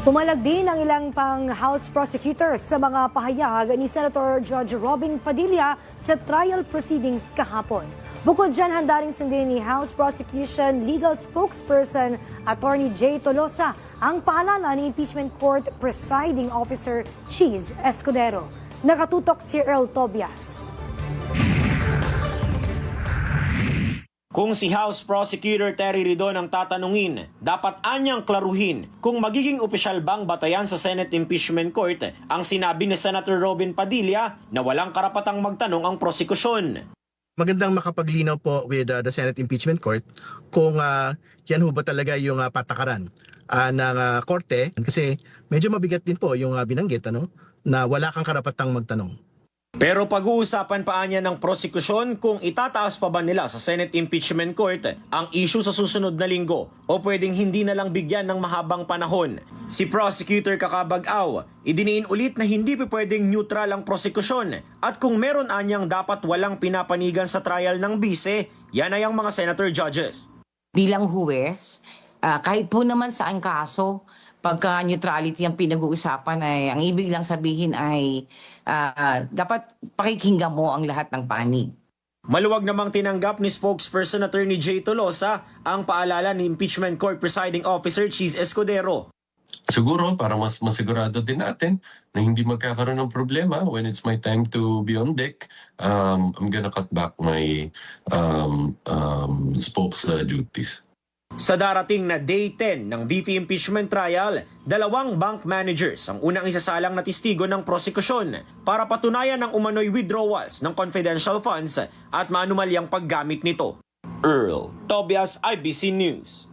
Pumalag din ang ilang pang House prosecutors sa mga pahayag ni Senator Judge Robin Padilla sa trial proceedings kahapon. Bukod dyan, handa ring sundin ni House Prosecution Legal Spokesperson Attorney Jay Tolosa ang paalala ni Impeachment Court Presiding Officer Cheese Escudero. Nakatutok si Earl Tobias. Kung si House Prosecutor Terry Ridon ang tatanungin, dapat anyang klaruhin kung magiging opisyal bang batayan sa Senate Impeachment Court ang sinabi ni Senator Robin Padilla na walang karapatang magtanong ang prosekusyon. Magandang makapaglinaw po with the Senate Impeachment Court kung yan ho ba talaga yung patakaran ng korte, kasi medyo mabigat din po yung binanggit na wala kang karapatang magtanong. Pero pag-uusapan pa niya ng prosekusyon kung itataas pa ba nila sa Senate Impeachment Court ang issue sa susunod na linggo o pwedeng hindi na lang bigyan ng mahabang panahon. Si Prosecutor Kakabag-aw, idiniin ulit na hindi pwedeng neutral ang prosekusyon at kung meron anyang dapat walang pinapanigan sa trial ng bise, yan ay ang mga senator judges. Bilang huwes, kahit po naman saan kaso, pagka neutrality ang pinag-uusapan ay ang ibig lang sabihin ay dapat pakikinggan mo ang lahat ng panig. Maluwag namang tinanggap ni Spokesperson Attorney Jay Tolosa ang paalala ni Impeachment Court Presiding Officer Cheese Escudero. Siguro para mas masigurado din natin na hindi magkakaroon ng problema when it's my time to be on deck, I'm gonna cut back my spokes duties. Sa darating na Day 10 ng VP impeachment trial, 2 bank managers ang unang isasalang na testigo ng prosekusyon para patunayan ng umano'y withdrawals ng confidential funds at maanumalyang paggamit nito. Earl Tobias, IBC News.